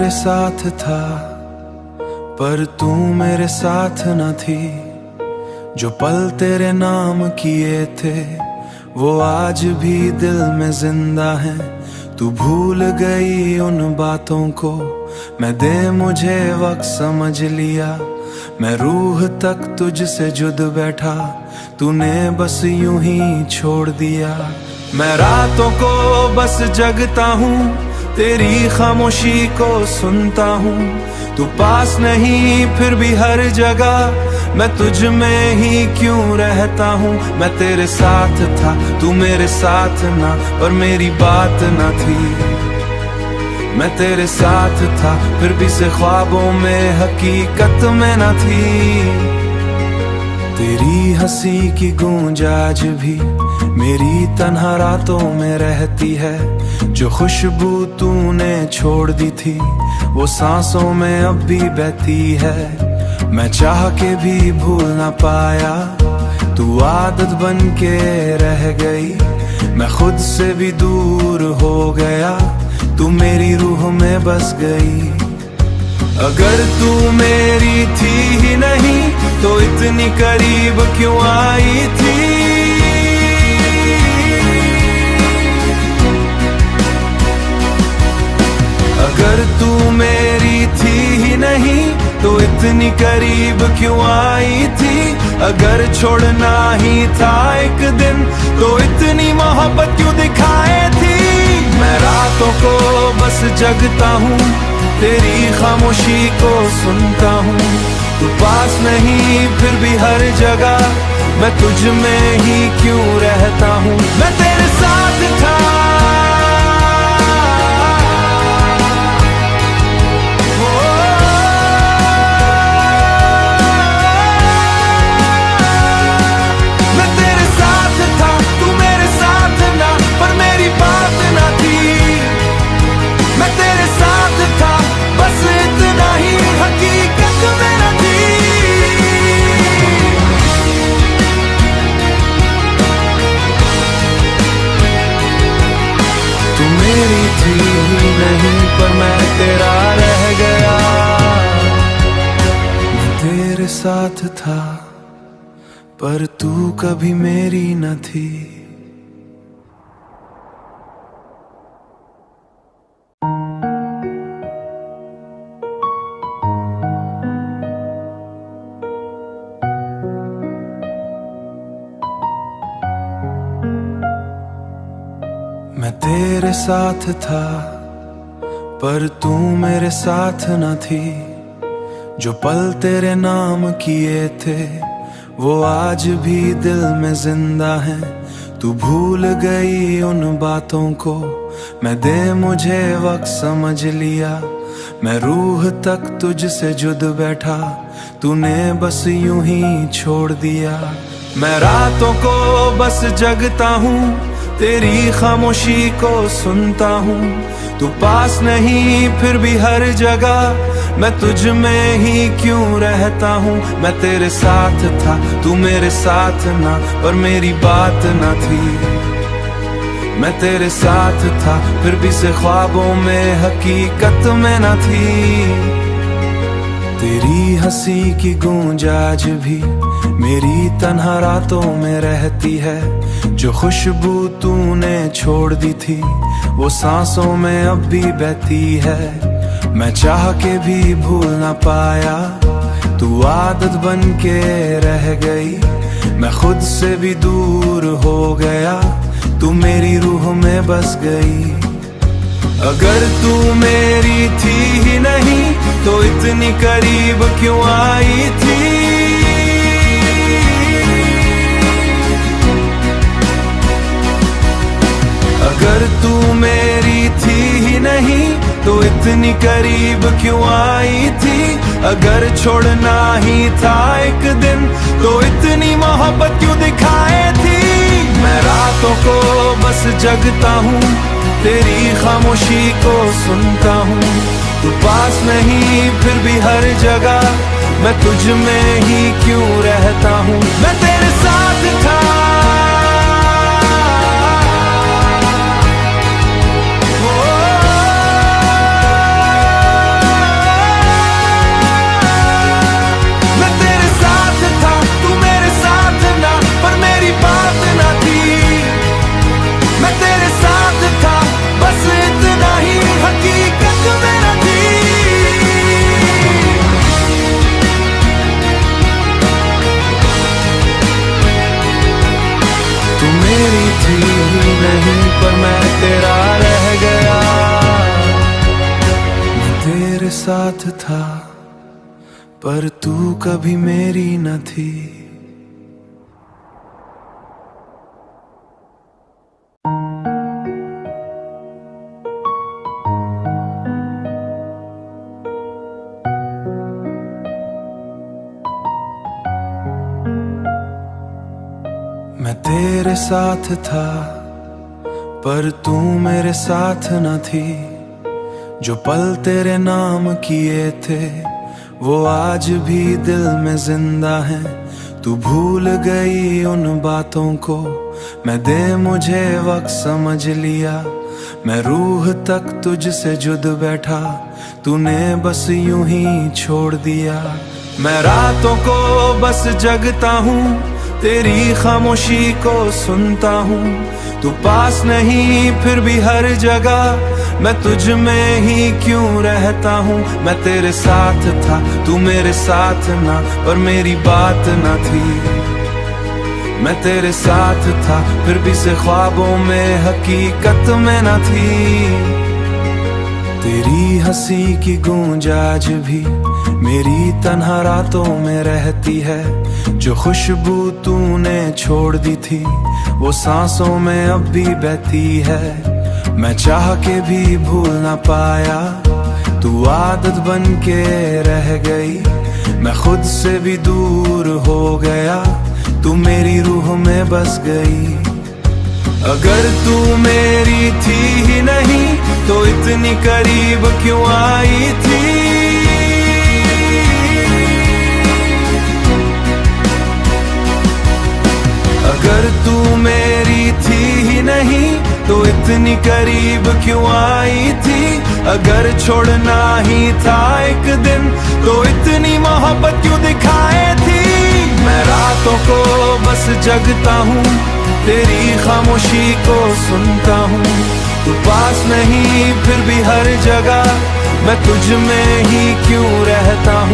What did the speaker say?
तेरे साथ था पर तू मेरे साथ न थी। जो पल तेरे नाम किए थे वो आज भी दिल में जिंदा है। तू भूल गई उन बातों को, मैं दे मुझे वक्त समझ लिया। मैं रूह तक तुझसे जुद बैठा, तूने बस यूं ही छोड़ दिया। मैं रातों को बस जगता हूँ, तेरी खामोशी को सुनता हूँ। तू पास नहीं फिर भी हर जगह मैं तुझ में ही क्यों रहता हूँ। मैं तेरे साथ था तू मेरे साथ ना, पर मेरी बात न थी। मैं तेरे साथ था फिर भी से ख्वाबों में हकीकत में न थी। तेरी हंसी की गूंज आज भी मेरी तन्हा रातों में रहती है। जो खुशबू तूने छोड़ दी थी वो सांसों में अब भी बहती है। मैं चाह के भी भूल ना पाया, तू आदत बन के रह गई। मैं खुद से भी दूर हो गया, तू मेरी रूह में बस गई। अगर तू मेरी थी ही नहीं तो इतनी करीब क्यों आई थी। अगर तू मेरी थी ही नहीं तो इतनी करीब क्यों आई थी। अगर छोड़ना ही था एक दिन तो इतनी मोहब्बत क्यों दिखाए थी। मैं रातों को बस जगता हूँ, तेरी खामोशी को सुनता हूँ। तू पास नहीं फिर भी हर जगह मैं तुझ में ही क्यों रहता हूँ। मैं तेरे साथ था नहीं, पर मैं तेरा रह गया। मैं तेरे साथ था पर तू कभी मेरी न थी। मैं तेरे साथ था पर तू मेरे साथ न थी। जो पल तेरे नाम किए थे वो आज भी दिल में जिंदा है। तू भूल गई उन बातों को, मैं दे मुझे वक्त समझ लिया। मैं रूह तक तुझसे जुद बैठा, तूने बस यूं ही छोड़ दिया। मैं रातों को बस जगता हूँ, तेरी खामोशी को सुनता हूँ। तू पास नहीं फिर भी हर जगह मैं तुझ में ही क्यों रहता हूँ। मैं तेरे साथ था तू मेरे साथ ना, पर मेरी बात न थी। मैं तेरे साथ था फिर भी से ख्वाबों में हकीकत में न थी। तेरी हंसी की गूंज आज भी मेरी तन्हा रातों में रहती है। जो खुशबू तूने छोड़ दी थी वो सांसों में अब भी बहती है। मैं चाह के भी भूल ना पाया, तू आदत बन के रह गई। मैं खुद से भी दूर हो गया, तू मेरी रूह में बस गई। अगर तू मेरी थी ही नहीं तो इतनी करीब क्यों आई थी। अगर तू मेरी थी ही नहीं तो इतनी करीब क्यों आई थी। अगर छोड़ना ही था एक दिन तो इतनी मोहब्बत क्यों दिखाए थी। मैं रातों को बस जगता हूँ, तेरी खामोशी को सुनता हूँ। तू पास नहीं फिर भी हर जगह मैं तुझ में ही क्यों रहता हूँ। मैं तेरे साथ था पर तू कभी मेरी न थी। मैं तेरे साथ था पर तू मेरे साथ न थी। जो पल तेरे नाम किए थे वो आज भी दिल में जिंदा है। तू भूल गई उन बातों को, मैं दे मुझे वक्त समझ लिया। मैं रूह तक तुझसे जुद बैठा, तूने बस यूं ही छोड़ दिया। मैं रातों को बस जगता हूँ, तेरी खामोशी को सुनता हूँ। तू पास नहीं फिर भी हर जगह मैं तुझ में ही क्यों रहता हूँ। मैं तेरे साथ था तू मेरे साथ ना, पर मेरी बात न थी। मैं तेरे साथ था फिर भी से ख्वाबों में हकीकत में न थी। तेरी हंसी की गूंज आज भी मेरी तन्हा रातों में रहती है। जो खुशबू तूने छोड़ दी थी वो सांसों में अब भी बहती है। मैं चाह के भी भूल ना पाया, तू आदत बन के रह गई। मैं खुद से भी दूर हो गया, तू मेरी रूह में बस गई। अगर तू मेरी थी ही नहीं तो इतनी करीब क्यों आई थी। अगर तू मेरी थी ही नहीं तो इतनी करीब क्यों आई थी। अगर छोड़ना ही था एक दिन तो इतनी मोहब्बत क्यों दिखाए थी। मैं रातों को बस जगता हूँ, तेरी खामोशी को सुनता हूँ। तू पास नहीं फिर भी हर जगह मैं तुझ में ही क्यों रहता हूँ।